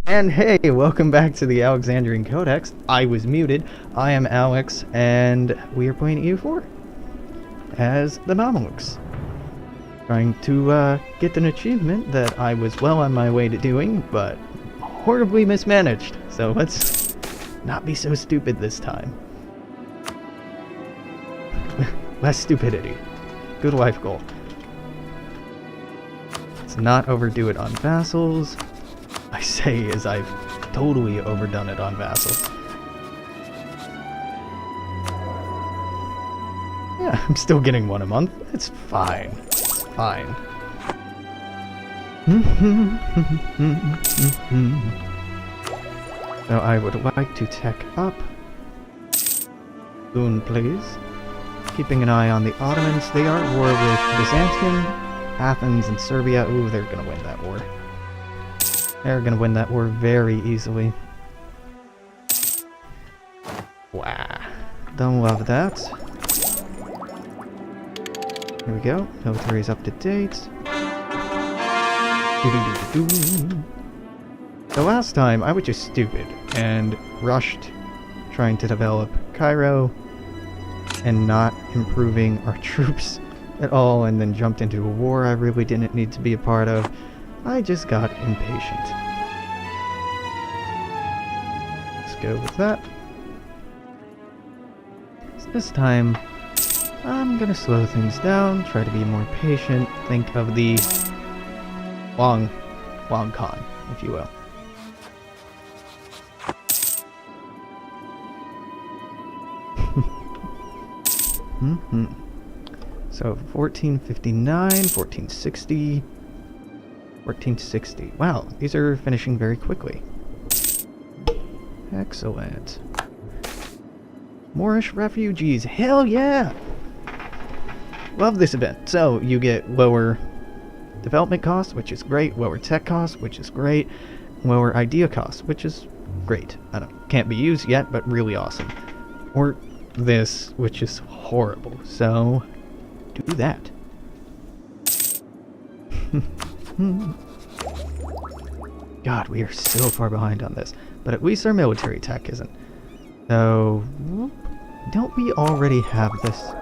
And hey, welcome back to the Alexandrian Codex. I was muted. I am Alex, and we are playing EU4 as the Mamelukes. Trying to get an achievement that I was well on my way to doing, but horribly mismanaged. So let's not be so stupid this time. Less stupidity. Good life goal. Let's not overdo it on vassals. I say as I've totally overdone it on vassals. Yeah, I'm still getting one a month. It's fine. It's fine. So I would like to tech up. Boon, please. Keeping an eye on the Ottomans. They are at war with Byzantium, Athens, and Serbia. Ooh, they're gonna win that war. They're gonna win that war very easily. Wow. Don't love that. Here we go. Military is up to date. The last time, I was just stupid and rushed trying to develop Cairo and not improving our troops at all, and then jumped into a war I really didn't need to be a part of. I just got impatient. Let's go with that. So this time, I'm gonna slow things down, try to be more patient, think of the long con, if you will. So 1459, 1460, 1460. Wow, these are finishing very quickly. Excellent. Moorish refugees, hell yeah! Love this event. So you get lower development costs, which is great, lower tech costs, which is great, lower idea costs, which is great. I don't, can't be used yet, but really awesome. Or this, which is horrible. So do that. God, we are so far behind on this. But at least our military tech isn't. So, don't we already have this?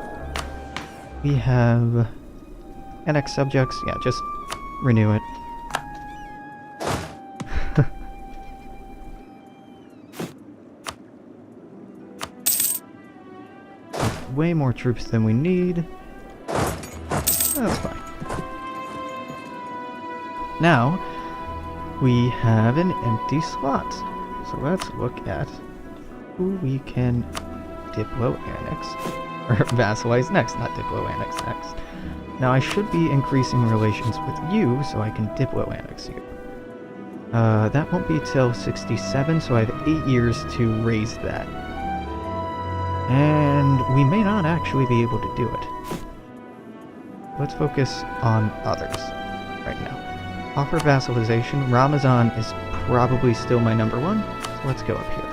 We have NX subjects. Yeah, just renew it. Way more troops than we need. That's fine. Now, we have an empty slot. So let's look at who we can diplo-annex, or vassalize next, not diplo-annex next. Now I should be increasing relations with you, so I can diplo-annex you. That won't be till 67, so I have 8 years to raise that. And we may not actually be able to do it. Let's focus on others right now. Offer vassalization. Ramazan is probably still my number one, so let's go up here.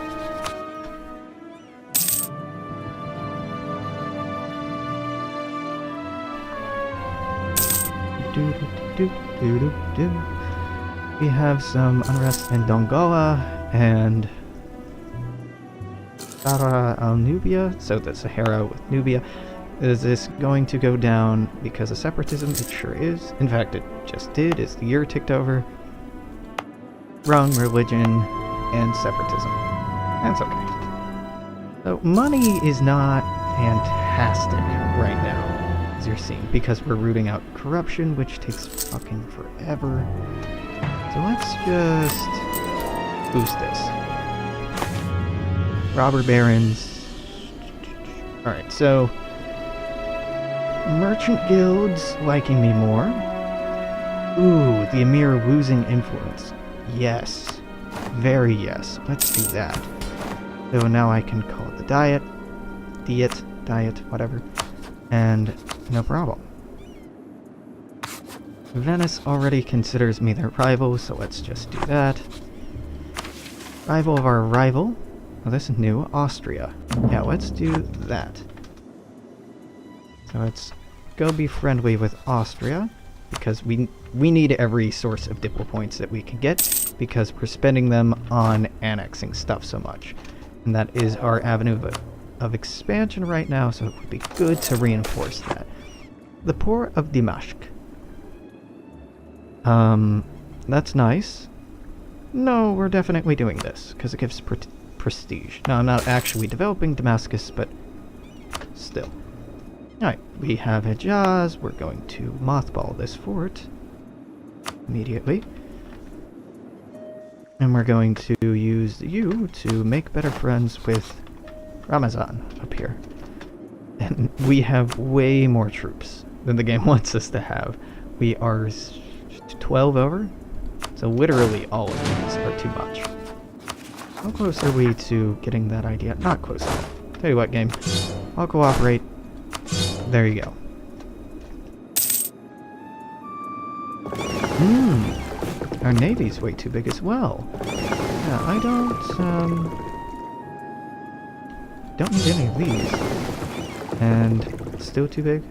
We have some unrest in Dongola and Sahara al-Nubia, so the Sahara with Nubia. Is this going to go down because of separatism? It sure is. In fact, it just did as the year ticked over. Wrong, religion, and separatism. That's okay. So money is not fantastic right now, as you're seeing, because we're rooting out corruption, which takes fucking forever. So let's just boost this. Robber barons. Alright, so merchant guilds liking me more. Ooh, the Emir losing influence. Yes. Very yes. Let's do that. So now I can call it the diet, whatever. And no problem. Venice already considers me their rival, so let's just do that. Rival of our rival. Oh, this is new. Austria. Yeah, let's do that. So let's go be friendly with Austria, because we need every source of diplo points that we can get. because we're spending them on annexing stuff so much. And that is our avenue of expansion right now, so it would be good to reinforce that. The Port of Dimashq. That's nice. No, we're definitely doing this, because it gives prestige. Now, I'm not actually developing Damascus, but still. Alright, we have Hejaz. We're going to mothball this fort immediately. And we're going to use you to make better friends with Ramazan up here. And we have way more troops than the game wants us to have. We are 12 over, so literally all of these are too much. How close are we to getting that idea? Not close at all. Tell you what, game. I'll cooperate. There you go. Our navy's way too big as well. Yeah, I don't need any of these. And it's still too big?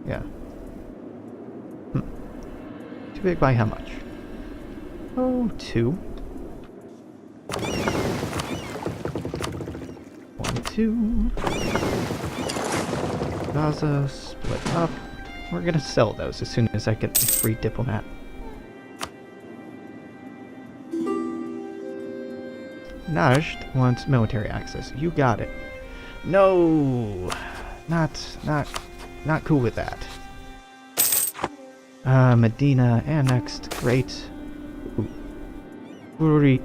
Yeah. Too big by how much? Oh, 2. 1, 2. Gaza, split up. We're gonna sell those as soon as I get the free diplomat. Najd wants military access. You got it. No, not cool with that. Medina annexed. Great. Furussia.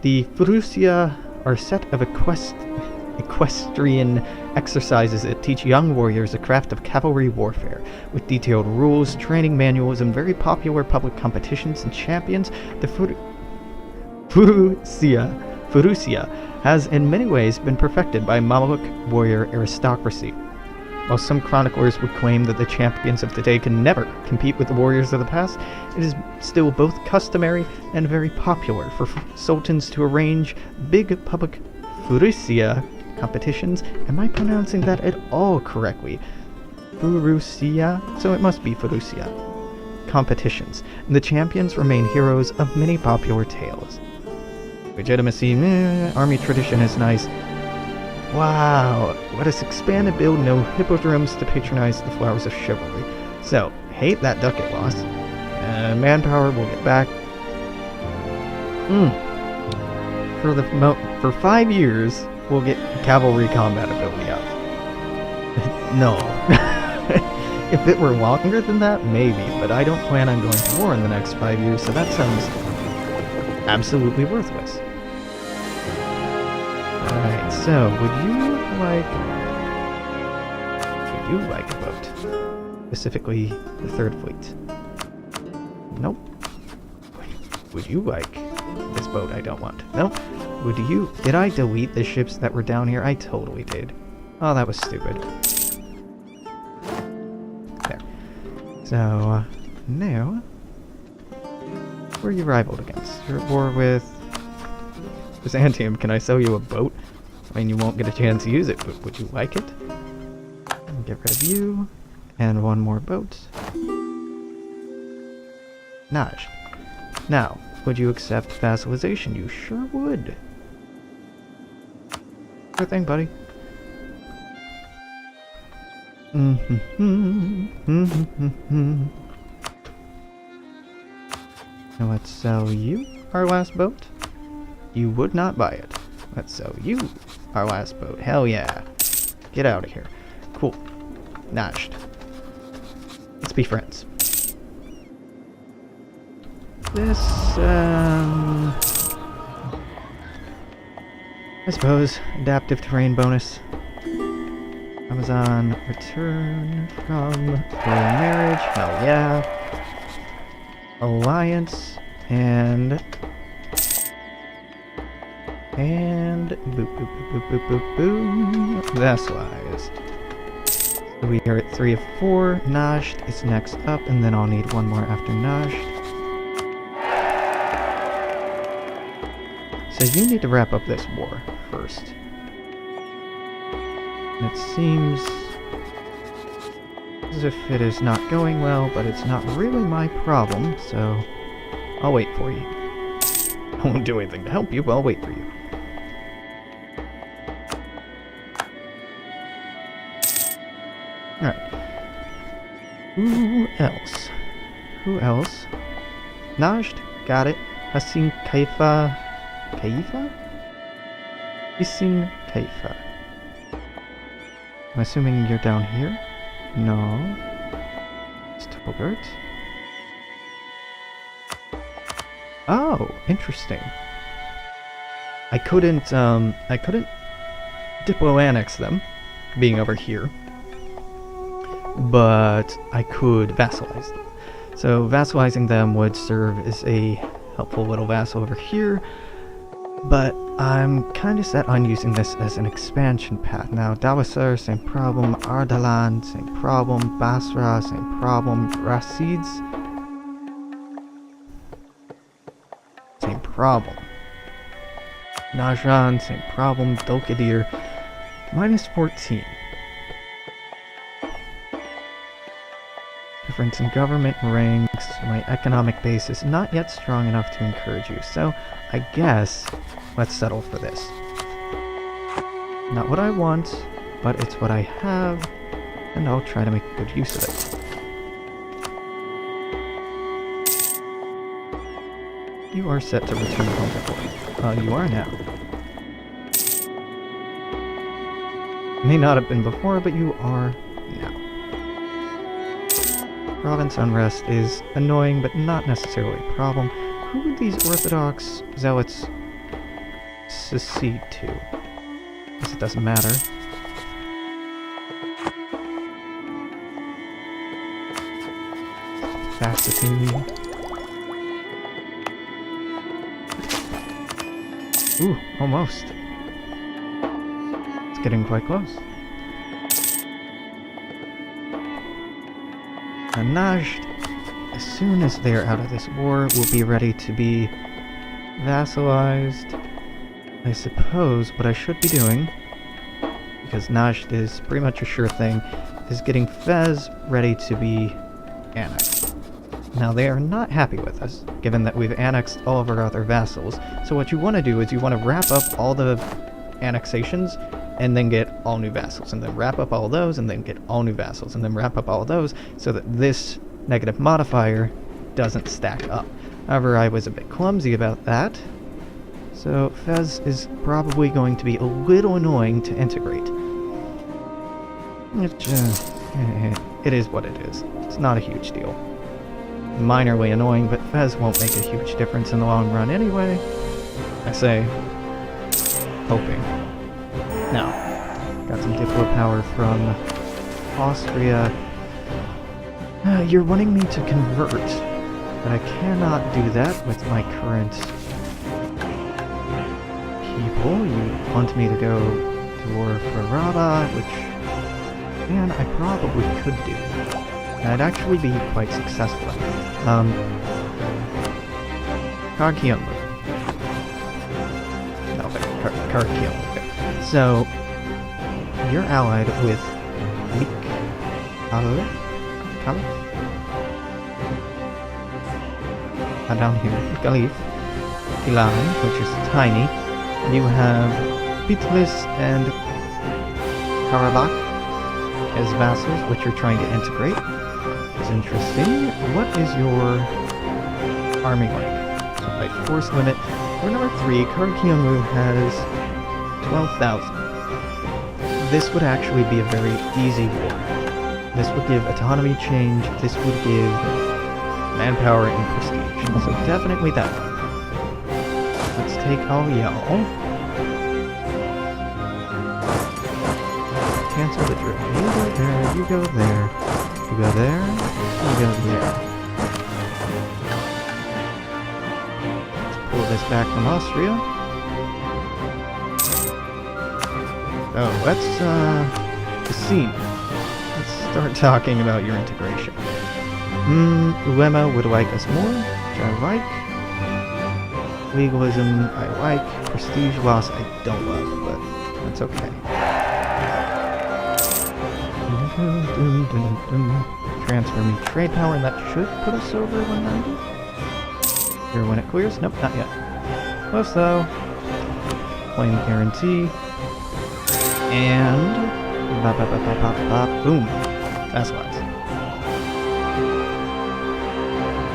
The Furussia are a set of equestrian exercises that teach young warriors the craft of cavalry warfare. With detailed rules, training manuals, and very popular public competitions and champions, the Furussia has in many ways been perfected by Mamluk warrior aristocracy. While some chroniclers would claim that the champions of today can never compete with the warriors of the past, it is still both customary and very popular for sultans to arrange big public Furussia competitions. Am I pronouncing that at all correctly? Furussia? So it must be Furussia. Competitions. And the champions remain heroes of many popular tales. Legitimacy, army tradition is nice. Wow, let us expand and build no hippodromes to patronize the flowers of chivalry. So, hate that ducat loss. Manpower we'll get back. For 5 years, we'll get cavalry combat ability up. No. If it were longer than that, maybe, but I don't plan on going to war in the next 5 years, so that sounds absolutely worthless. Alright, so would you like a boat? Specifically, the Third Fleet. Nope. Would you like this boat I don't want? Nope. Would you? Did I delete the ships that were down here? I totally did. Oh, that was stupid. There. So, now, who are you rivaled against? You're at war with Byzantium. Can I sell you a boat? I mean, you won't get a chance to use it, but would you like it? Get rid of you. And one more boat. Najd. Now, would you accept vassalization? You sure would. Sure thing, buddy. Now let's sell you our last boat. You would not buy it. Let's sell you our last boat. Hell yeah. Get out of here. Cool. Najd. Let's be friends. This, I suppose, adaptive terrain bonus. Amazon, return from royal marriage. Hell yeah. Alliance, and boop, boop, boop, boop, boop, boop, boom. Vassalize. So we are at 3 of 4. Najd is next up, and then I'll need one more after Najd. So you need to wrap up this war first. And it seems as if it is not going well, but it's not really my problem, so I'll wait for you. I won't do anything to help you, but I'll wait for you. Alright. Who else? Who else? Najd? Got it. Hassin Kaifa... Kaifa? Hassin Kaifa. I'm assuming you're down here? No. It's Togurt. Oh, interesting. I couldn't diplo-annex them, being over here. But I could vassalize them. So vassalizing them would serve as a helpful little vassal over here, but I'm kind of set on using this as an expansion path. Now, Dawasar, same problem. Ardalan, same problem. Basra, same problem. Rasids, same problem. Najran, same problem. Dolkadir, minus 14. Difference in government ranks. My economic base is not yet strong enough to encourage you, so I guess let's settle for this. Not what I want, but it's what I have, and I'll try to make good use of it. You are set to return home before. You are now. May not have been before, but you are now. Province unrest is annoying, but not necessarily a problem. Who would these Orthodox zealots secede to? Guess it doesn't matter. Fastitude. Ooh, almost. It's getting quite close. And Najd, as soon as they're out of this war, will be ready to be vassalized. I suppose what I should be doing, because Najd is pretty much a sure thing, is getting Fez ready to be annexed. Now, they are not happy with us, given that we've annexed all of our other vassals. So what you want to do is you want to wrap up all the annexations and then get all new vassals, and then wrap up all those, and then get all new vassals, and then wrap up all those, so that this negative modifier doesn't stack up. However, I was a bit clumsy about that, so Fez is probably going to be a little annoying to integrate. It is what it is. It's not a huge deal. Minorly annoying, but Fez won't make a huge difference in the long run anyway. I say, hoping. Now, got some diplo power from Austria. You're wanting me to convert, but I cannot do that with my current people. You want me to go to war for Raba, which, man, I probably could do. And I'd actually be quite successful. Karkion. No, Karkion. So, you're allied with Khalif? Down here, Khalif, Ilan, which is tiny. You have Bitlis and Karabakh as vassals, which you're trying to integrate. It's interesting. What is your army like? So by force limit, for number 3, Karkion has 12,000. This would actually be a very easy war. This would give autonomy change, this would give manpower and prestige. So definitely that one. Let's take all y'all. Cancel the drill. You go there, you go there, you go there, you go there. Let's pull this back from Austria. Oh, let's see. Let's start talking about your integration. Uema would like us more, which I like. Legalism, I like. Prestige loss, I don't love, but that's okay. Transfer me trade power, and that should put us over 190. Here when it clears. Nope, not yet. Close though. Claim guarantee. And boom. That's what.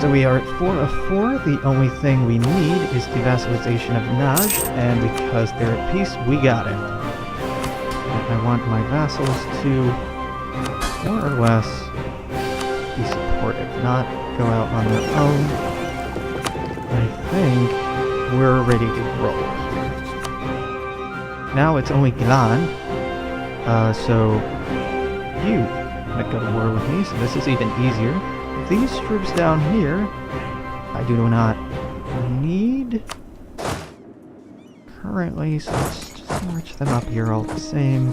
So we are at 4 of 4. The only thing we need is the vassalization of Naj, and because they're at peace, we got it. I want my vassals to more or less be supportive, not go out on their own. I think we're ready to roll. Now it's only Glan, so you might go to war with me, so this is even easier. These troops down here, I do not need currently, so let's just march them up here all the same.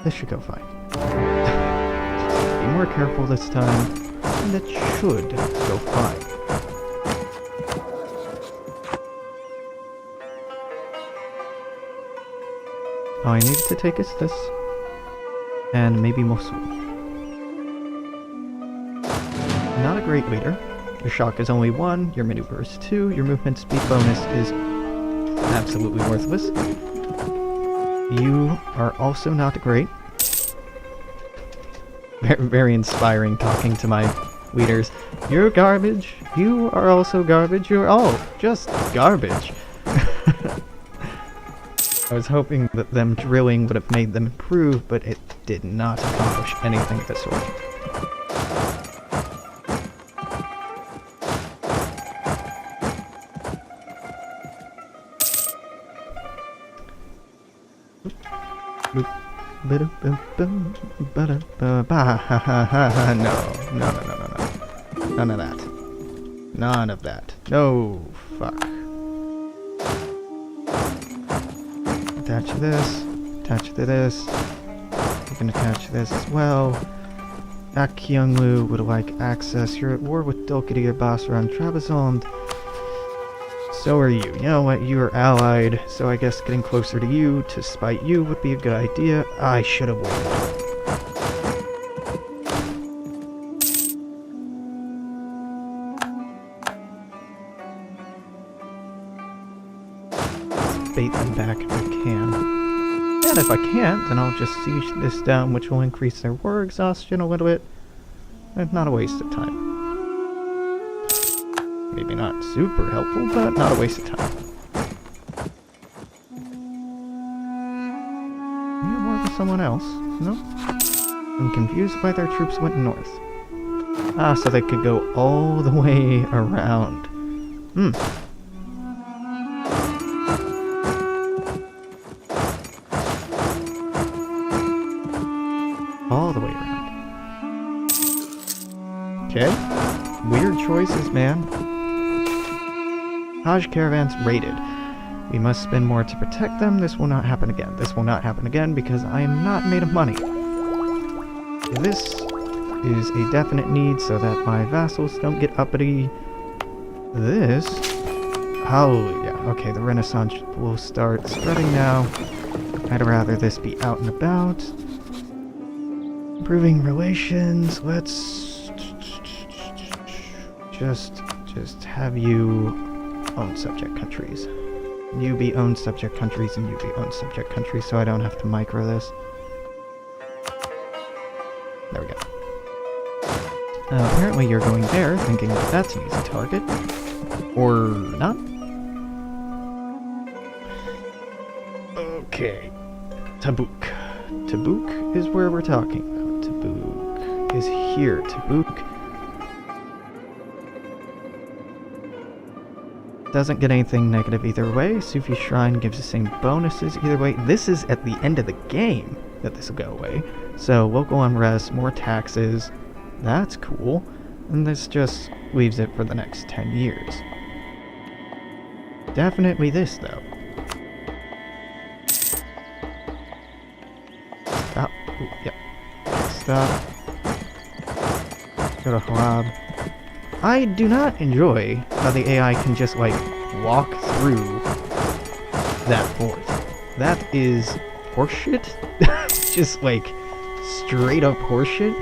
This should go fine. Be more careful this time, and it should go fine. All I need to take is this, and maybe Mosul. Not a great leader. Your shock is only 1, your maneuver is 2, your movement speed bonus is absolutely worthless. You are also not great. Very, very inspiring talking to my leaders. You're garbage. You are also garbage. You're all just garbage. I was hoping that them drilling would have made them improve, but it did not accomplish anything of the sort. No. None of that. None of that. No, fuck. Attach this, attach to this. You can attach this as well. Ak Kyunglu would like access. You're at war with Dolkadir Basra and Trabzon. So are you. You know what? You are allied, so I guess getting closer to you to spite you would be a good idea. I should have waited. Bait them back if I can. And if I can't, then I'll just siege this down, which will increase their war exhaustion a little bit. And not a waste of time. Maybe not super helpful, but not a waste of time. You war with someone else? No? I'm confused why their troops went north. Ah, so they could go all the way around. All the way around. Okay. Weird choices, man. Hajj caravans raided. We must spend more to protect them. This will not happen again. This will not happen again because I am not made of money. This is a definite need so that my vassals don't get uppity. This... Hallelujah. Okay, the Renaissance will start spreading now. I'd rather this be out and about. Improving relations. Let's just have you own subject countries. You be owned subject countries and you be owned subject countries, so I don't have to micro this. There we go. Apparently you're going there, thinking that that's an easy target. Or not? Okay. Tabuk. Tabuk is where we're talking about. Tabuk is here. Tabuk doesn't get anything negative either way. Sufi Shrine gives the same bonuses either way. This is at the end of the game that this will go away. So local unrest, more taxes. That's cool. And this just leaves it for the next 10 years. Definitely this, though. Stop. Ooh, yep. Stop. Go to Halab. I do not enjoy how the AI can just, like, walk through that fort. That is horseshit. Just like straight up horseshit.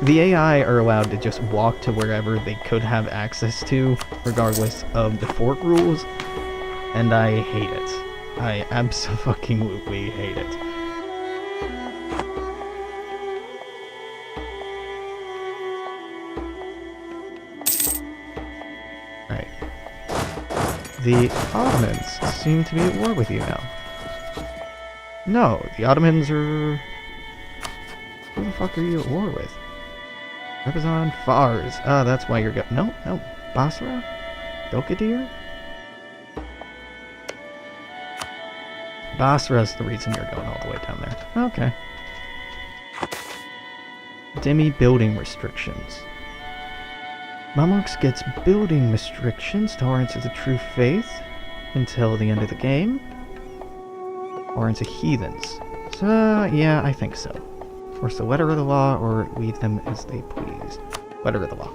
The AI are allowed to just walk to wherever they could have access to, regardless of the fort rules, and I hate it. I absolutely hate it. Right. The Ottomans seem to be at war with you now. No, the Ottomans are... Who the fuck are you at war with? Rebazan, Fars. Ah, that's why you're no, Basra? Dokadir? Basra's the reason you're going all the way down there. Okay. Dhimmi building restrictions. Mamluks gets building restrictions, tolerance of the true faith, until the end of the game. Or into heathens. So, yeah, I think so. Force the letter of the law, or leave them as they please. Letter of the law.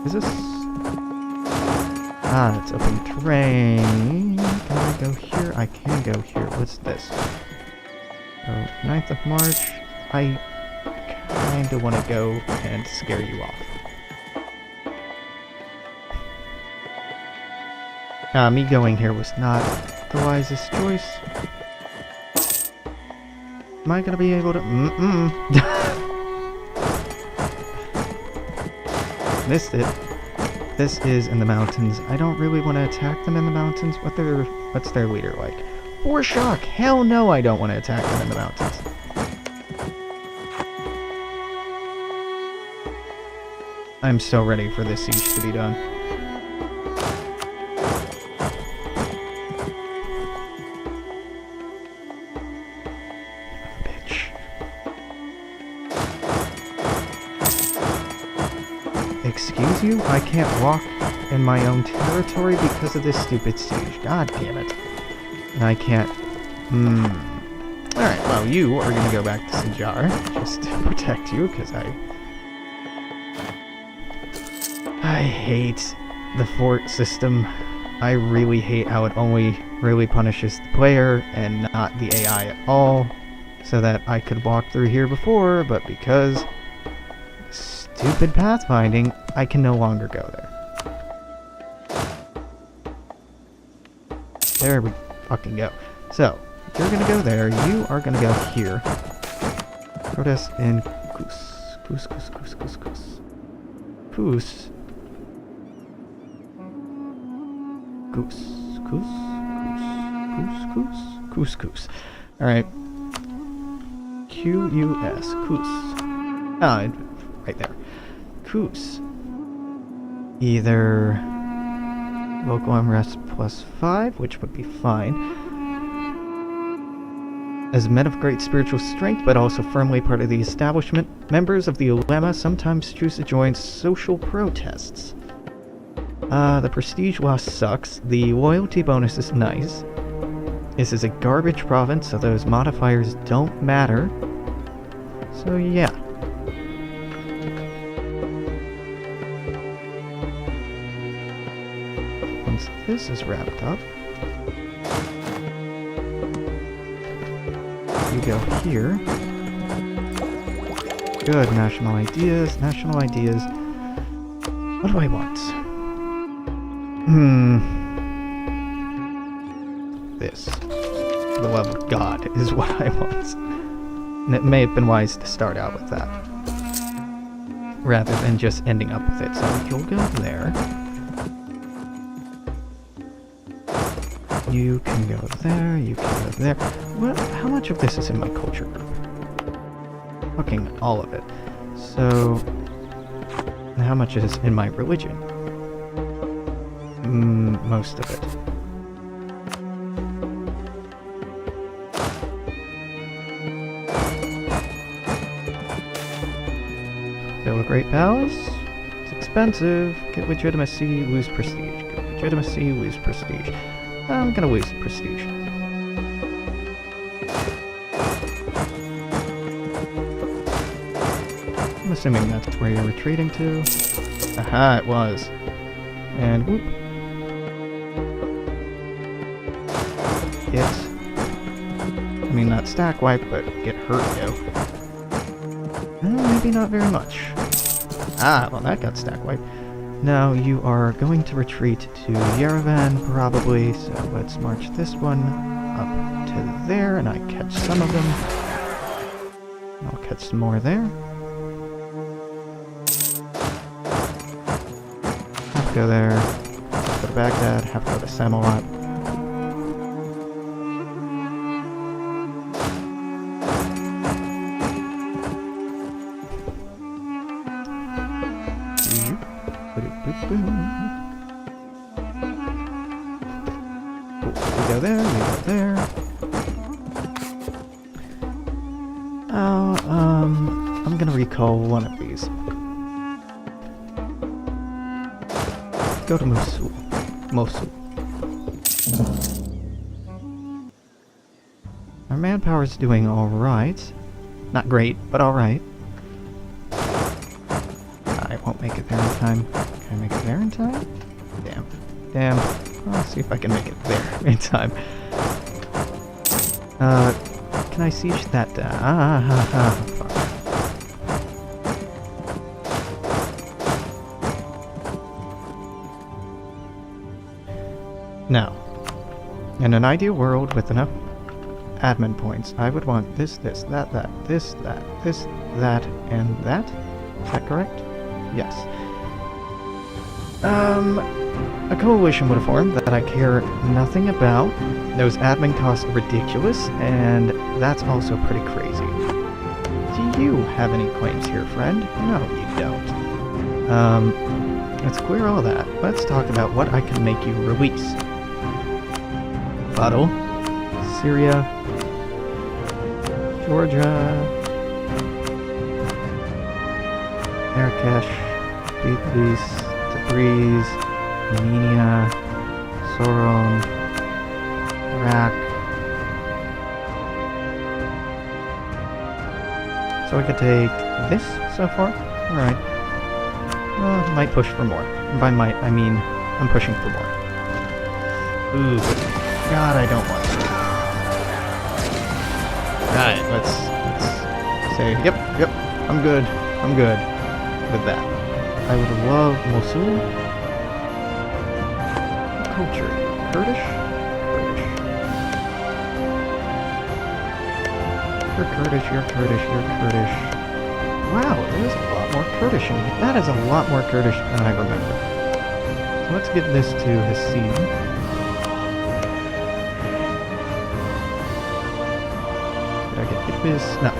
Is this... Ah, it's open terrain. Can I go here? I can go here. What's this? So, 9th of March. I kinda wanna go and scare you off. Me going here was not the wisest choice. Am I gonna be able to... Missed it. This is in the mountains. I don't really want to attack them in the mountains. What's their leader like? For shock! Hell no, I don't want to attack them in the mountains. I'm so ready for this siege to be done. Excuse you? I can't walk in my own territory because of this stupid siege. God damn it. And I can't... Alright, well, you are gonna go back to Sinjar, just to protect you, because I hate the fort system. I really hate how it only really punishes the player, and not the AI at all. So that I could walk through here before, but because... stupid pathfinding, I can no longer go there. There we fucking go. So, if you're gonna go there, you are gonna go here. Protest in Kus. Kus. Kus. Alright. Q-U-S. Kus. Ah, right there. Kus. Either local unrest +5, which would be fine. As men of great spiritual strength, but also firmly part of the establishment, members of the ulema sometimes choose to join social protests. The prestige loss sucks. The loyalty bonus is nice. This is a garbage province, so those modifiers don't matter. So yeah. Once this is wrapped up, you go here. Good, national ideas. What do I want? This. The love of God is what I want. And it may have been wise to start out with that, rather than just ending up with it. So you'll go there. You can go there, you can go there. What? How much of this is in my culture group? Fucking all of it. So, how much is in my religion? Most of it. Build a great palace? It's expensive. Get legitimacy, lose prestige. Get legitimacy, lose prestige. I'm gonna lose prestige. I'm assuming that's where you're retreating to. Aha, it was. And whoop. I mean, not stack wipe, but get hurt, yo. Maybe not very much. Ah, well, that got stack wipe. Now you are going to retreat to Yerevan, probably, so let's march this one up to there, and I catch some of them. I'll catch some more there. Have to go there, have to go to Baghdad, have to go to Samalot. We go there, we go there. Oh, I'm gonna recall one of these. Go to Mosul. Our manpower's doing alright. Not great, but alright. I won't make it there in time. Can I make it there in time? Damn. I'll see if I can make it there in time. Can I siege that down? Fuck. Now, in an ideal world with enough admin points, I would want this, that, this, that, and that. Is that correct? Yes. A coalition would have formed that I care nothing about. Those admin costs are ridiculous, and that's also pretty crazy. Do you have any claims here, friend? No, you don't. Let's clear all that. Let's talk about what I can make you release. Bottle, Syria, Georgia, Marrakesh, Bitlis, Tabriz, Armenia, Soron, Iraq. So I could take this so far? Alright. Might push for more. By might, I mean I'm pushing for more. Ooh, God, I don't want to. Alright, let's say, yep, I'm good with that. I would love Mosul. Culture. Kurdish? You're Kurdish. Wow, there's a lot more Kurdish in here. That is a lot more Kurdish than I remember. So let's give this to Hassid. Did I get this? No.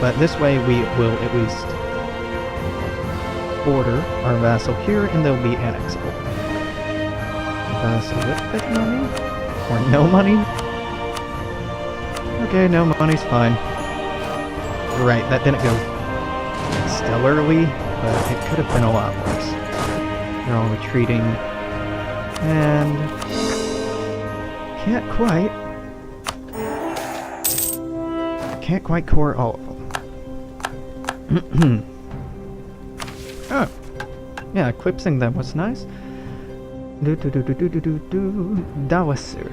But this way we will at least order our vassal here, and they'll be annexable. Vassal with bit money? Or no money? Okay, no money's fine. Right, that didn't go stellarly, but it could have been a lot worse. They're all retreating, and can't quite core all of them. Oh, yeah, eclipsing them was nice. Dawasir.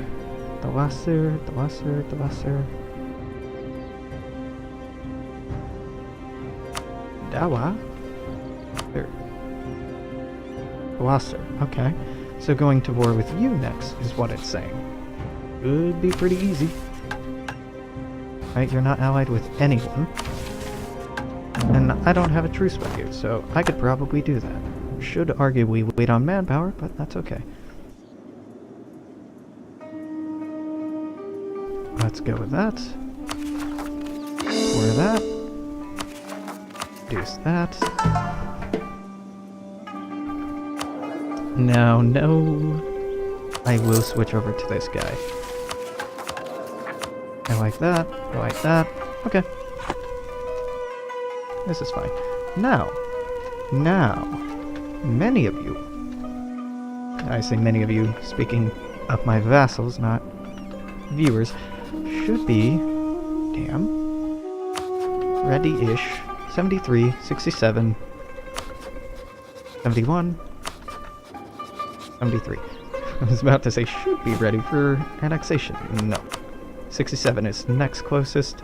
Dawa? There. Dawasir, okay. So going to war with you next is what it's saying. Could be pretty easy. Right, you're not allied with anyone. And I don't have a truce with you, so I could probably do that. Should arguably wait on manpower, but that's okay. Let's go with that. Pour that. Reduce that. Now, no. I will switch over to this guy. I like that. I like that. Okay. This is fine. Now, many of you, I say many of you, speaking of my vassals, not viewers, should be, ready-ish, 73, 67, 71, 73. I was about to say should be ready for annexation. No. 67 is next closest.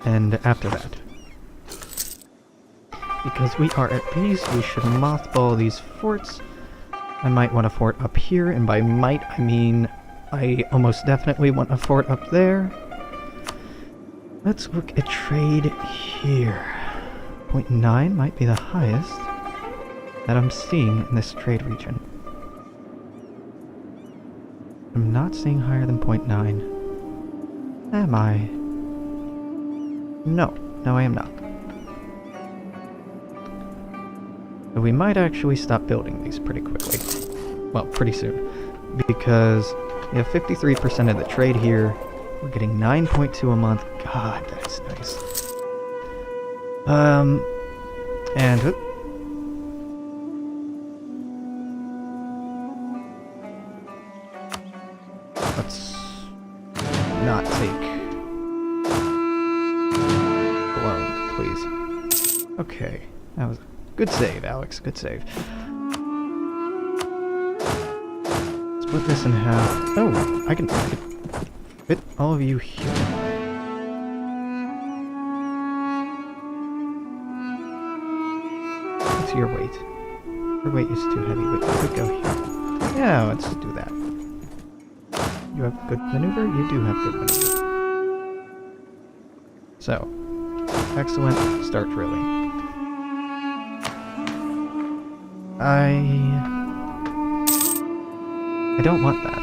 And after that. Because we are at peace, we should mothball these forts. I might want a fort up here, and by might I mean I almost definitely want a fort up there. Let's look at trade here. 0.9 might be the highest that I'm seeing in this trade region. I'm not seeing higher than 0.9. Am I? No. No, I am not. So we might actually stop building these pretty quickly. Well, pretty soon. Because we have 53% of the trade here. We're getting 9.2 a month. God, that's nice. And... let's not take loan, please. Okay, that was a good save, Alex. Good save. Split this in half. Oh, I can fit all of you here. What's your weight? Your weight is too heavy. Wait, could go here. Yeah, let's do that. You have good maneuver? You do have good maneuver. So, excellent. Start drilling. I don't want that.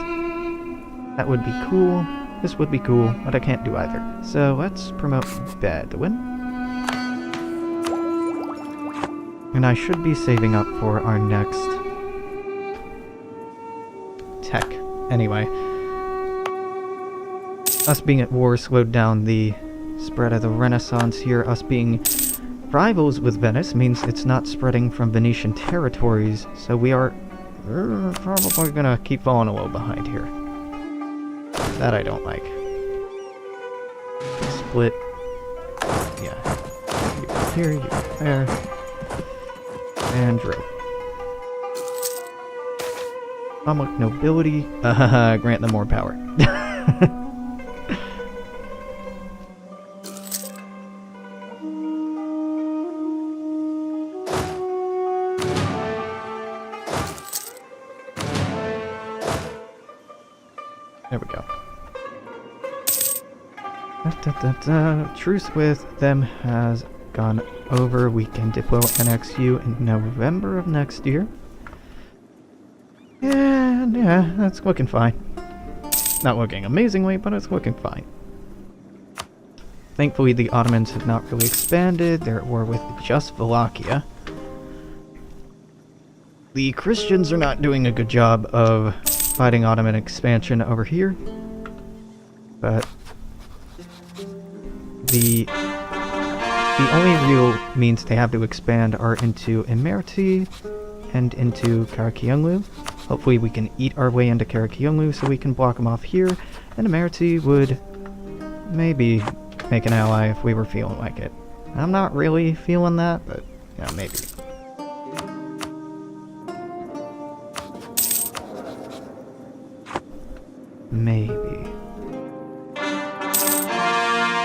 That would be cool. This would be cool, but I can't do either. So let's promote Bedouin. And I should be saving up for our next tech. Anyway. Us being at war slowed down the spread of the Renaissance here. Us being rivals with Venice means it's not spreading from Venetian territories, so we are probably gonna keep falling a little behind here. That I don't like. Split. Yeah. You go here, you go there. And drill. Public nobility. Grant them more power. There we go. Truce with them has gone over. We can deploy annex you in November of next year. And yeah, that's looking fine. Not looking amazingly, but it's looking fine. Thankfully, the Ottomans have not really expanded. They're at war with just Wallachia. The Christians are not doing a good job of fighting Ottoman expansion over here, but the only real means they have to expand are into Imerti and into Karakiunglu. Hopefully we can eat our way into Karakiunglu so we can block them off here, and Imerti would maybe make an ally if we were feeling like it. I'm not really feeling that, but yeah, maybe. Maybe.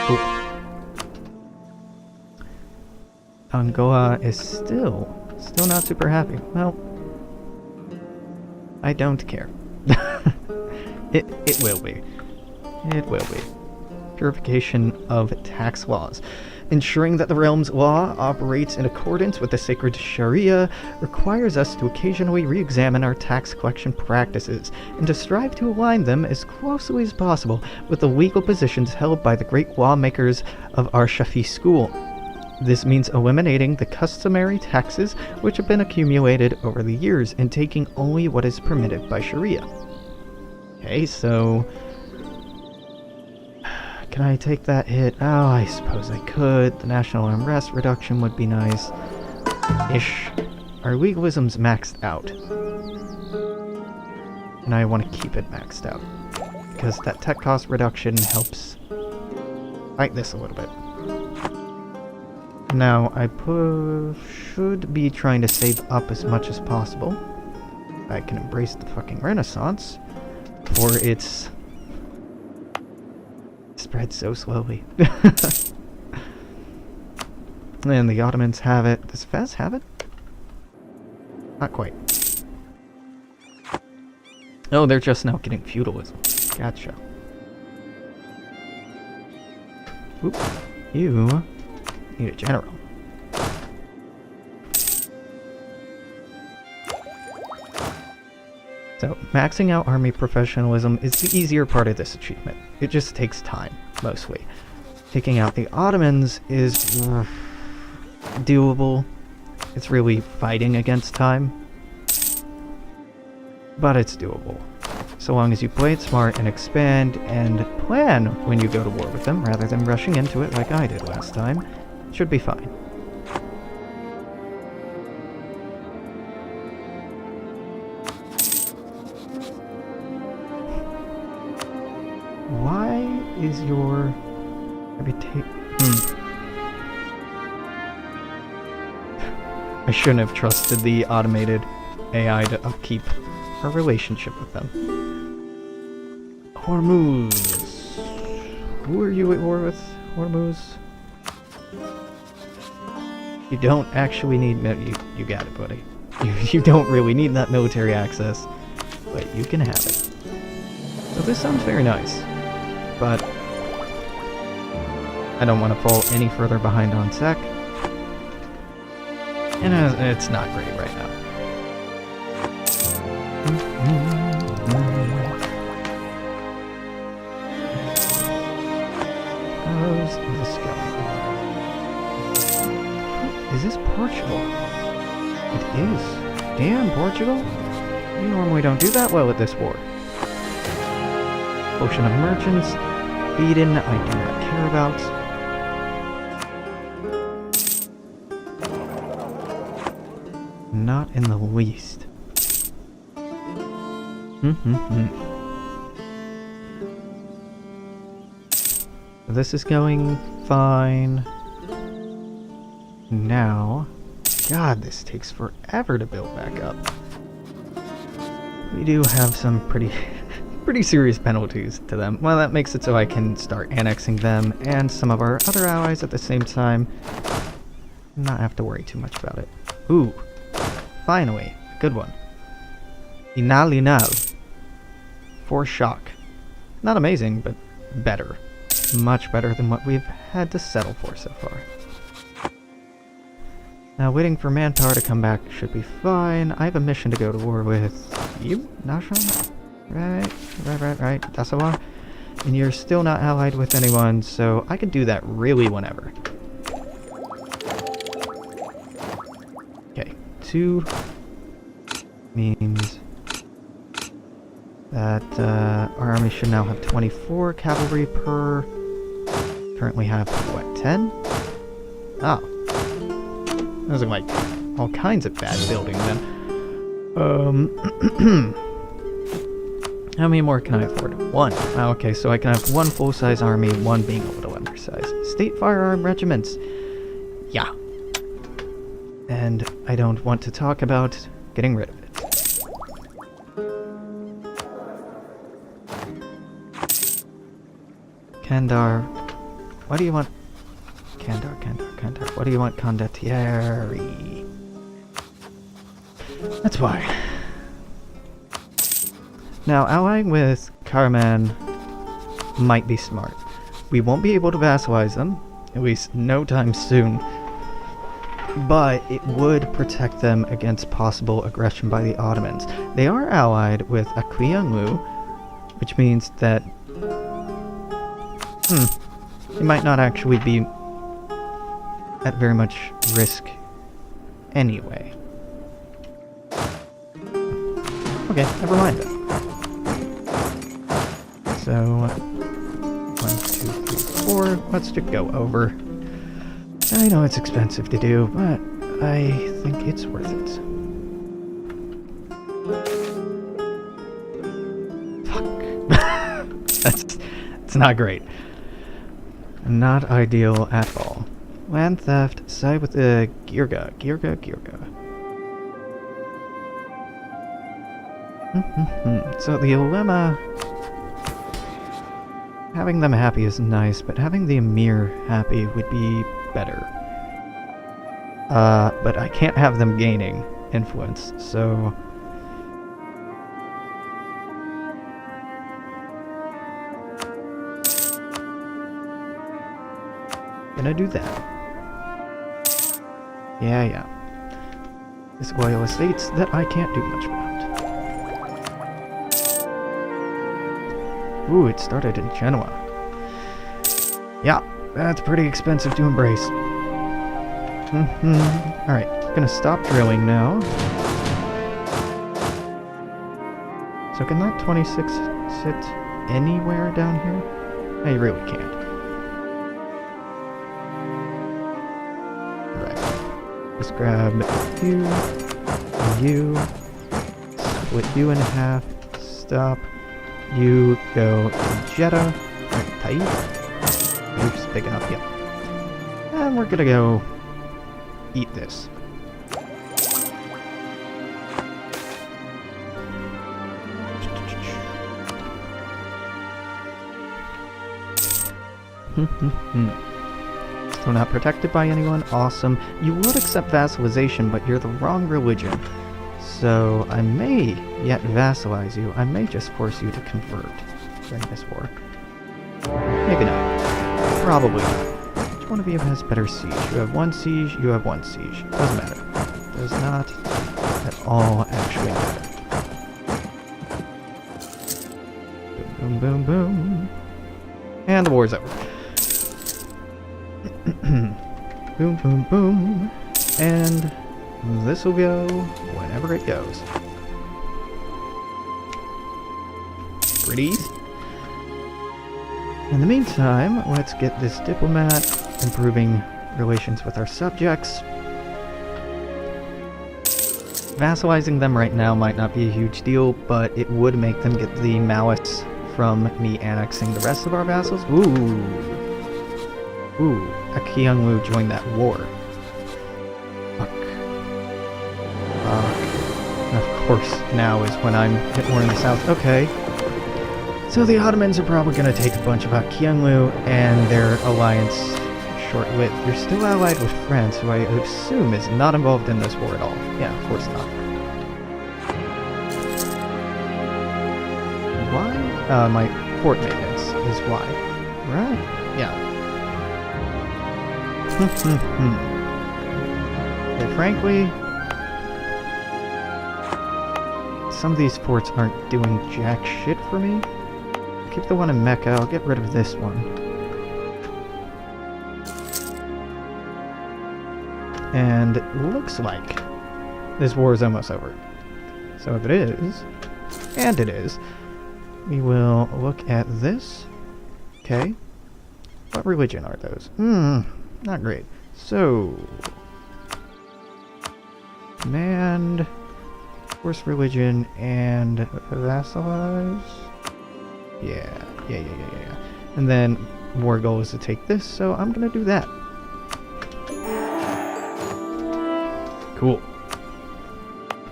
Cool. Angola is still not super happy. Well, I don't care. It will be. It will be. Purification of tax laws. Ensuring that the realm's law operates in accordance with the sacred Sharia requires us to occasionally re-examine our tax collection practices and to strive to align them as closely as possible with the legal positions held by the great lawmakers of our Shafi school. This means eliminating the customary taxes which have been accumulated over the years and taking only what is permitted by Sharia. Okay, so... can I take that hit? Oh, I suppose I could. The national unrest reduction would be nice. Ish. Our legalism's maxed out. And I want to keep it maxed out. Because that tech cost reduction helps fight this a little bit. Now, I should be trying to save up as much as possible. I can embrace the fucking Renaissance, for it's spread so slowly. And the Ottomans have it. Does Fez have it? Not quite. Oh, they're just now getting feudalism. Gotcha. Oop. You need a general. So, maxing out army professionalism is the easier part of this achievement. It just takes time, mostly. Taking out the Ottomans is doable. It's really fighting against time. But it's doable. So long as you play it smart and expand and plan when you go to war with them, rather than rushing into it like I did last time, it should be fine. Why is your reputation... I shouldn't have trusted the automated AI to upkeep our relationship with them. Hormuz. Who are you at war with, Hormuz? You don't actually need... You got it, buddy. You don't really need that military access, but you can have it. So this sounds very nice, but I don't want to fall any further behind on sec. And it's not great right now. How's this going? Is this Portugal? It is. Damn, Portugal. You normally don't do that well at this war. Ocean of Merchants. Eden, I do not care about. Not in the least. This is going fine. Now, God, this takes forever to build back up. We do have some pretty serious penalties to them. Well, that makes it so I can start annexing them and some of our other allies at the same time. Not have to worry too much about it. Ooh. Finally, good one. Inalinal. For shock. Not amazing, but better. Much better than what we've had to settle for so far. Now, waiting for manpower to come back should be fine. I have a mission to go to war with you, Nashon? Right. That's a lot. And you're still not allied with anyone, so I can do that really whenever. Okay, 2 means that our army should now have 24 cavalry per. Currently have, what, 10? Oh. Those are like all kinds of bad building then. How many more can I afford? 1. Okay, so I can have 1 full-size army, 1 being a little undersized. State firearm regiments. Yeah. And I don't want to talk about getting rid of it. Kandar. What do you want? Kandar. What do you want, Condottieri? That's why. Now, allying with Karaman might be smart. We won't be able to vassalize them, at least no time soon, but it would protect them against possible aggression by the Ottomans. They are allied with Aklianglu, which means that they might not actually be at very much risk anyway. Okay, never mind then. So, 1, 2, 3, 4, let's just go over. I know it's expensive to do, but I think it's worth it. Fuck. That's not great. Not ideal at all. Land theft, side with the Girga. So the dilemma... Having them happy is nice, but having the Emir happy would be better. But I can't have them gaining influence, so... Gonna do that. Yeah. Disloyal estates that I can't do much about. Ooh, it started in Genoa. Yeah, that's pretty expensive to embrace. Alright, gonna stop drilling now. So can that 26 sit anywhere down here? I really can't. Right. Just grab you, split you in half, stop. You go to Jeddah, tight. Oops, big enough, yep. And we're gonna go eat this. Still not protected by anyone, awesome. You would accept vassalization, but you're the wrong religion. So, I may yet vassalize you. I may just force you to convert during this war. Maybe not. Probably not. Which one of you has better siege? You have one siege, you have one siege. Doesn't matter. Does not at all actually matter. Boom, boom, boom. And the war's over. Boom, boom, boom. And... this will go whenever it goes. Pretty easy. In the meantime, let's get this diplomat improving relations with our subjects. Vassalizing them right now might not be a huge deal, but it would make them get the malice from me annexing the rest of our vassals. Ooh, Akianglu joined that war. Of course, now is when I'm hit more in the south. Okay. So the Ottomans are probably going to take a bunch of Akianglu and their alliance short-lived. You're still allied with France, who I assume is not involved in this war at all. Yeah, of course not. Why? My port maintenance is why. Right. Yeah. Okay, frankly... some of these forts aren't doing jack shit for me. Keep the one in Mecca, I'll get rid of this one. And it looks like this war is almost over. So if it is, and it is, we will look at this. Okay. What religion are those? Not great. So... command... force religion and vassalize. Yeah. And then war goal is to take this, so I'm gonna do that. Cool.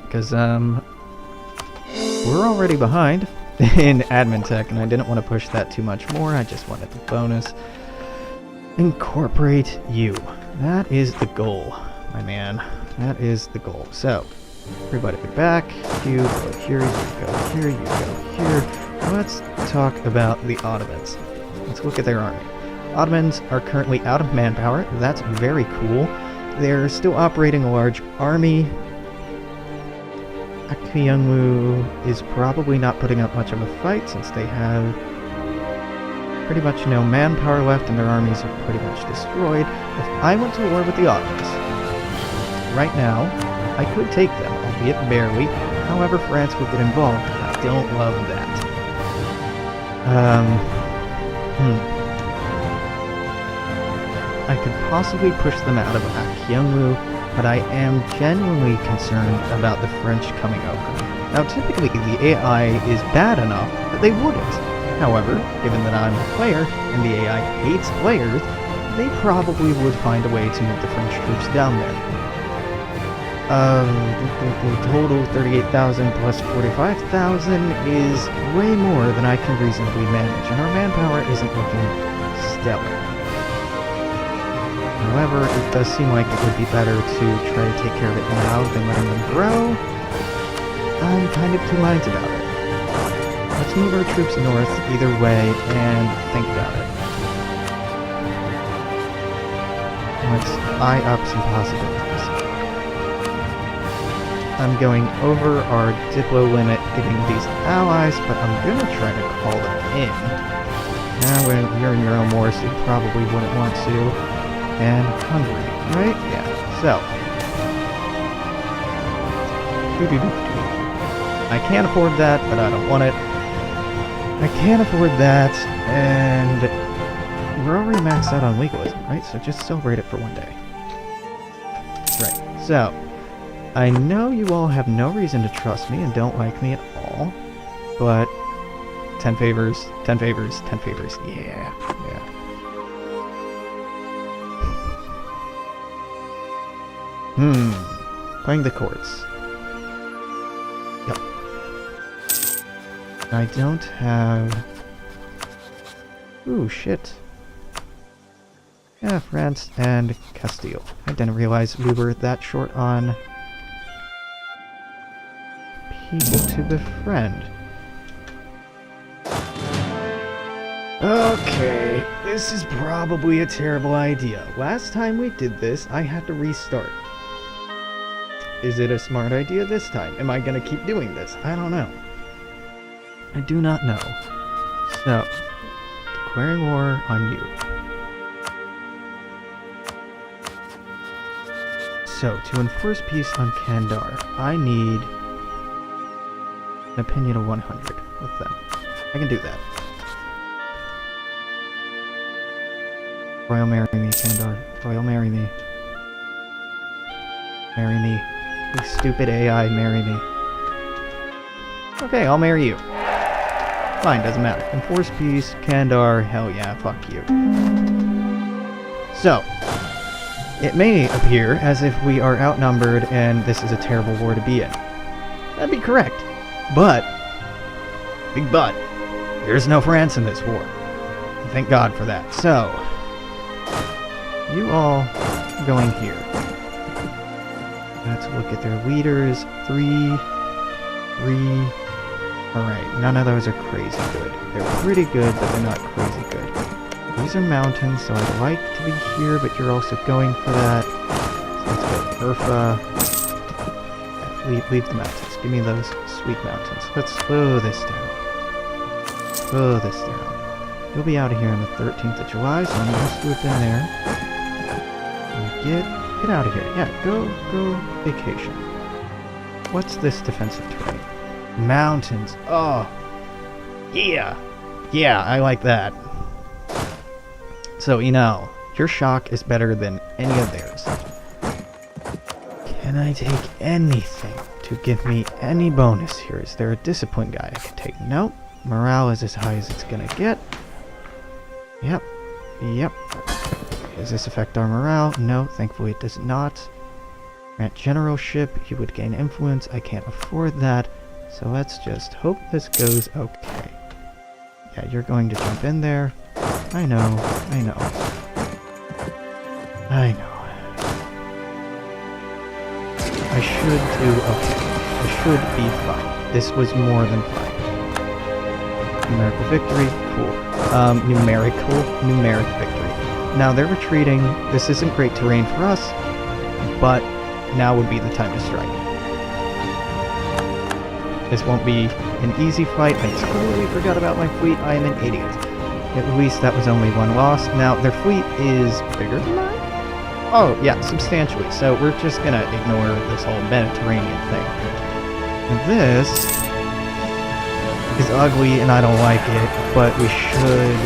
Because we're already behind in admin tech, and I didn't want to push that too much more. I just wanted the bonus. Incorporate you. That is the goal, my man. That is the goal. So. Everybody get back. You go here, you go here, you go here. Let's talk about the Ottomans. Let's look at their army. Ottomans are currently out of manpower. That's very cool. They're still operating a large army. Akianglu is probably not putting up much of a fight since they have pretty much no manpower left and their armies are pretty much destroyed. If I went to war with the Ottomans, right now, I could take them, albeit barely. However, France would get involved, and I don't love that. I could possibly push them out of Akianglu, but I am genuinely concerned about the French coming over. Now, typically, the AI is bad enough that they wouldn't. However, given that I'm a player, and the AI hates players, they probably would find a way to move the French troops down there. Total 38,000 plus 45,000 is way more than I can reasonably manage, and our manpower isn't looking stellar. However, it does seem like it would be better to try to take care of it now than letting them grow. I'm kind of two minds about it. Let's move our troops north either way and think about it. Let's eye up some possibilities. I'm going over our Diplo limit getting these allies, but I'm gonna try to call them in. Now, when you're in your own war, so you probably wouldn't want to. And Hungary, right? Yeah, so. I can't afford that, but I don't want it. I can't afford that, and we're already maxed out on legalism, right? So just celebrate it for one day. Right, so, I know you all have no reason to trust me and don't like me at all, but 10 favors, 10 favors, 10 favors, yeah. Playing the courts. Yep. I don't have... Ooh, shit. Yeah, France and Castile. I didn't realize we were that short on people to befriend. Okay, this is probably a terrible idea. Last time we did this, I had to restart. Is it a smart idea this time? Am I gonna keep doing this? I don't know. I do not know. So, declaring war on you. So, to enforce peace on Kandar, I need an opinion of 100 with them. I can do that. Royal marry me, Kandar. Royal marry me. Marry me. You stupid AI, marry me. Okay, I'll marry you. Fine, doesn't matter. Enforce peace, Kandar, hell yeah, fuck you. So, it may appear as if we are outnumbered and this is a terrible war to be in. That'd be correct. But, big but, there's no France in this war. Thank God for that. So, you all going here. Let's look at their leaders. 3. Alright, none of those are crazy good. They're pretty good, but they're not crazy good. These are mountains, so I'd like to be here, but you're also going for that. So let's go Urfa. Leave the mountains. Give me those sweet mountains. Let's slow this down. Slow this down. You'll be out of here on the 13th of July, so I'm going to swoop in there. And get out of here. Yeah, go vacation. What's this defensive terrain? Mountains. Oh. Yeah. Yeah, I like that. So, your shock is better than any of theirs. Can I take anything to give me any bonus here? Is there a discipline guy I can take? Nope. Morale is as high as it's gonna get. Yep. Does this affect our morale? No, thankfully it does not. Grant generalship, you would gain influence. I can't afford that. So let's just hope this goes okay. Yeah, you're going to jump in there. I know. I should do okay. I should be fine. This was more than fine. Numerical victory, cool. Numeric victory. Now they're retreating. This isn't great terrain for us, but now would be the time to strike. This won't be an easy fight. I totally forgot about my fleet. I am an idiot. At least that was only one loss. Now, their fleet is bigger than mine? Oh, yeah, substantially. So we're just gonna ignore this whole Mediterranean thing. And this is ugly and I don't like it, but we should...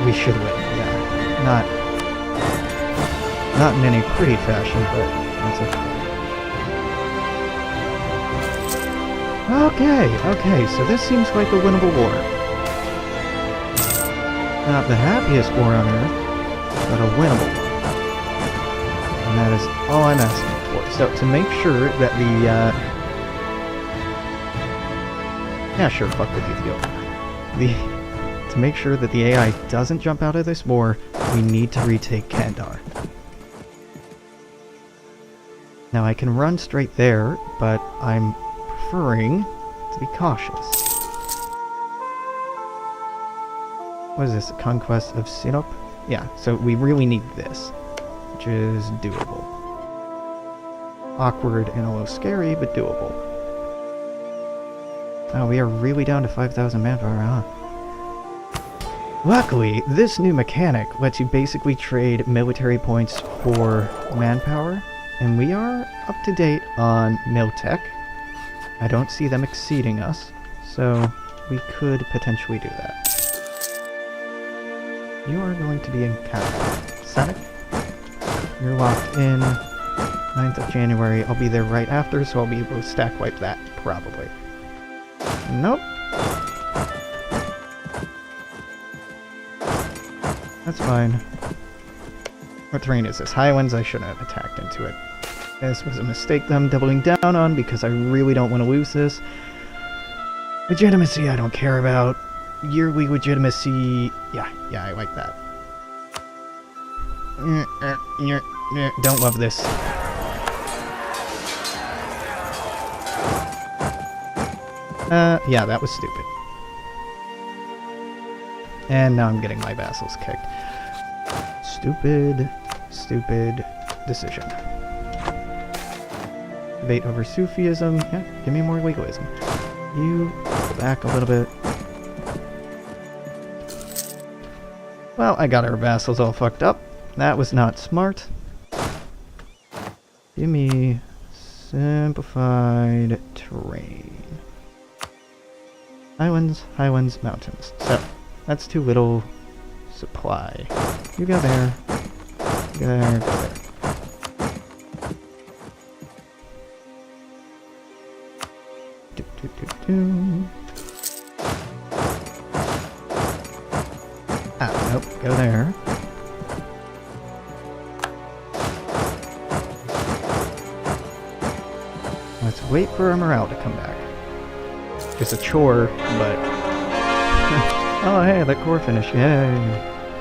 we should win, yeah. Not in any pretty fashion, but that's okay. Okay, so this seems like a winnable war. Not the happiest war on Earth, but a winnable one. And that is all I'm asking for. So to make sure that the, yeah, sure, fuck with Ethiopia. To make sure that the AI doesn't jump out of this war, we need to retake Kandar. Now I can run straight there, but I'm preferring to be cautious. What is this? A conquest of Sinop? Yeah, so we really need this, which is doable. Awkward and a little scary, but doable. Oh, we are really down to 5,000 manpower, huh? Luckily, this new mechanic lets you basically trade military points for manpower, and we are up to date on Miltech. I don't see them exceeding us, so we could potentially do that. You are going to be in Canada. Senate? You're locked in 9th of January. I'll be there right after, so I'll be able to stack wipe that, probably. Nope. That's fine. What terrain is this? Highlands? I shouldn't have attacked into it. This was a mistake that I'm doubling down on because I really don't want to lose this. Legitimacy I don't care about. Yearly legitimacy... Yeah, I like that. Don't love this. Yeah, that was stupid. And now I'm getting my vassals kicked. Stupid decision. Debate over Sufism. Yeah, give me more legalism. You go back a little bit. Well, I got our vassals all fucked up. That was not smart. Give me simplified terrain. Highlands, mountains. So, that's too little supply. You go there. Go there, go there. Ah, nope, go there. Let's wait for our morale to come back. It's a chore, but... oh, hey, the core finish. Yay!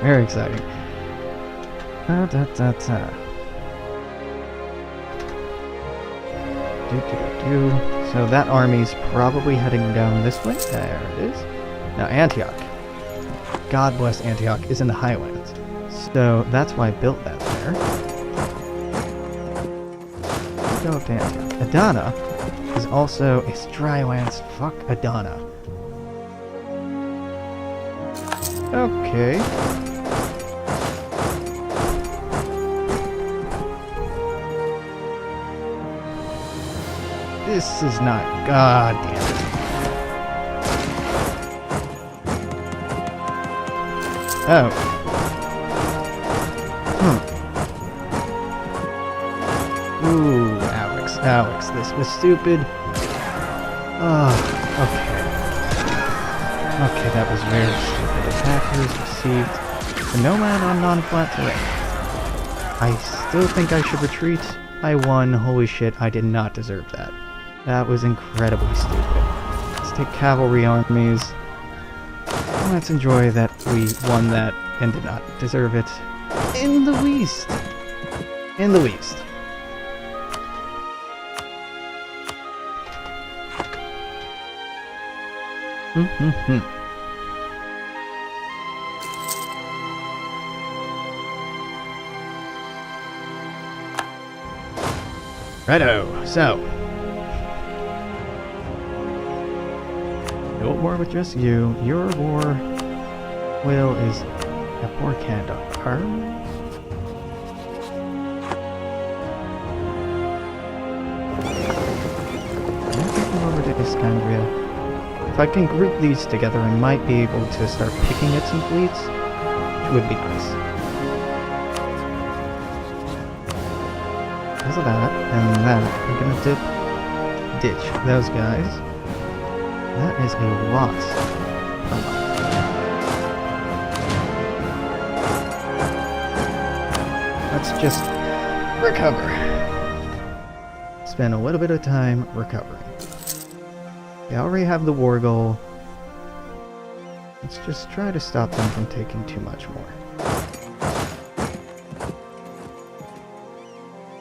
Very exciting. So that army's probably heading down this way. There it is. Now, Antioch. God bless Antioch, is in the Highlands. So that's why I built that there. Let's go up to Antioch. Adana is also a drylands. Fuck Adana. Okay. This is not... God damn it. Oh. Ooh, Alex, this was stupid. Oh, okay. Okay, that was very stupid. Attackers received the nomad on non-flat terrain. I still think I should retreat. I won. Holy shit, I did not deserve that. That was incredibly stupid. Let's take cavalry armies. Let's enjoy that we won that and did not deserve it. In the least. In the least. Righto, so. No war with just you. Your war will is a poor Kandar. Over to Iskandria. If I can group these together, I might be able to start picking at some fleets, which would be nice. Because of that, and that, I'm gonna ditch those guys. That is a lot per month. let's just recover. Spend a little bit of time recovering. They already have the war goal. Let's just try to stop them from taking too much more.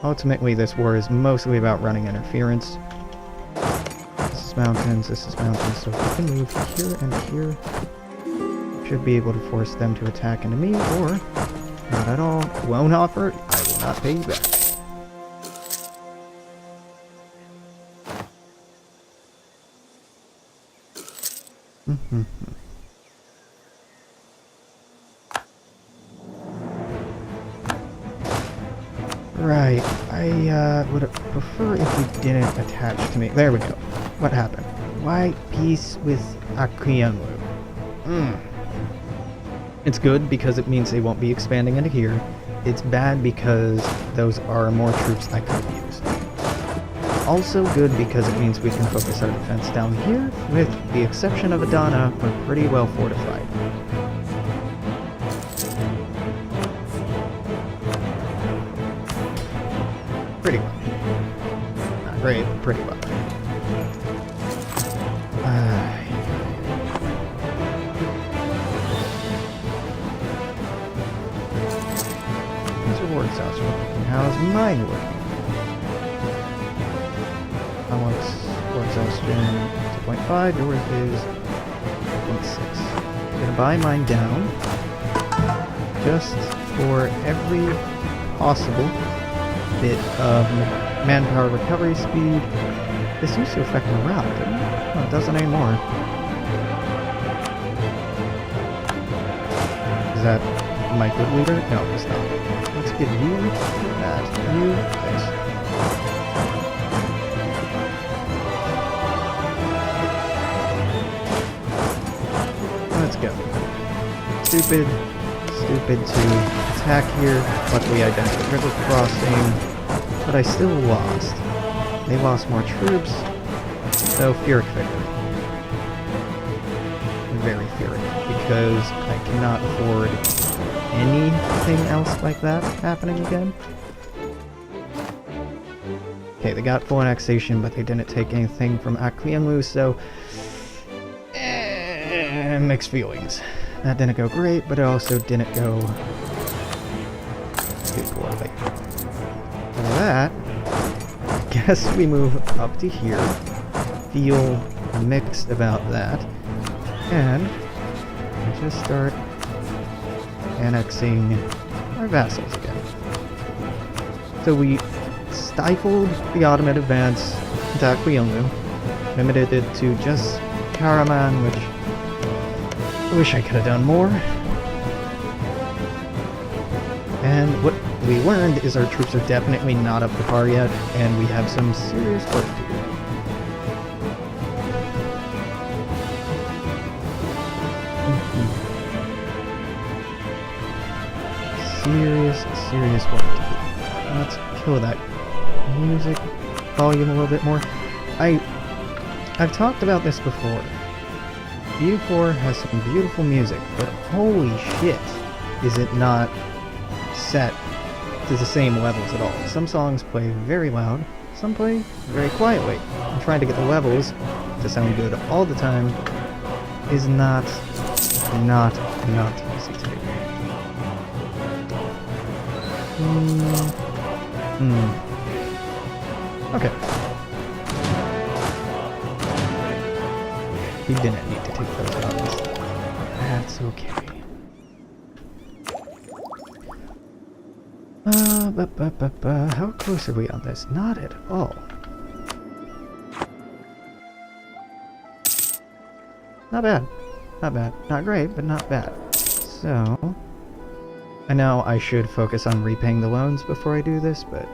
Ultimately, this war is mostly about running interference. This is mountains, so if we can move here and here, should be able to force them to attack into me, or not at all. Won't offer, I will not pay you back. Right, I would prefer if you didn't attach to me. There we go. What happened? Why peace with Akriyanlu? It's good because it means they won't be expanding into here. It's bad because those are more troops I could have used. Also good because it means we can focus our defense down here. With the exception of Adana, we're pretty well fortified. Pretty well. Not great, but pretty well. These are war cells working. How's mine working? Alex, war exhaustion 2.5, yours is 0.6. I'm gonna buy mine down just for every possible bit of manpower recovery speed. This used to affect morale, didn't it? No, it doesn't anymore. Is that my good leader? No, it's not. Let's give you that. You this. Let's go. Stupid to attack here. Luckily I didn't get river crossing, but I still lost. They lost more troops, so Pyrrhic victory. Very Pyrrhic, because I cannot afford anything else like that happening again. Okay, they got full annexation, but they didn't take anything from Akriyanlu, so mixed feelings. That didn't go great, but it also didn't go too poorly. For that, I guess we move up to here, feel mixed about that, and just start annexing our vassals again. So we stifled the Ottoman advance into Akriyanlu, limited it to just Karaman, which I wish I could have done more. And what we learned is our troops are definitely not up to par yet, and we have some serious work to do. Serious work to do. Let's kill that music volume a little bit more. I've talked about this before. U4 has some beautiful music, but holy shit, is it not set to the same levels at all. Some songs play very loud, some play very quietly. And trying to get the levels to sound good all the time is not easy to do. Okay. We didn't need to take those guns. That's okay. How close are we on this? Not at all. Not bad. Not bad. Not great, but not bad. So, I know I should focus on repaying the loans before I do this, but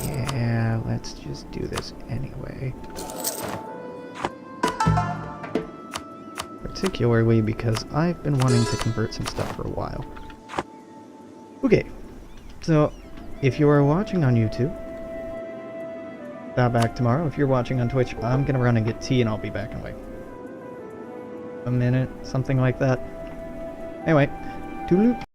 yeah, let's just do this anyway. Particularly because I've been wanting to convert some stuff for a while. Okay, so if you are watching on YouTube, stop back tomorrow. If you're watching on Twitch, I'm gonna run and get tea and I'll be back in like a minute, something like that. Anyway, toodaloo.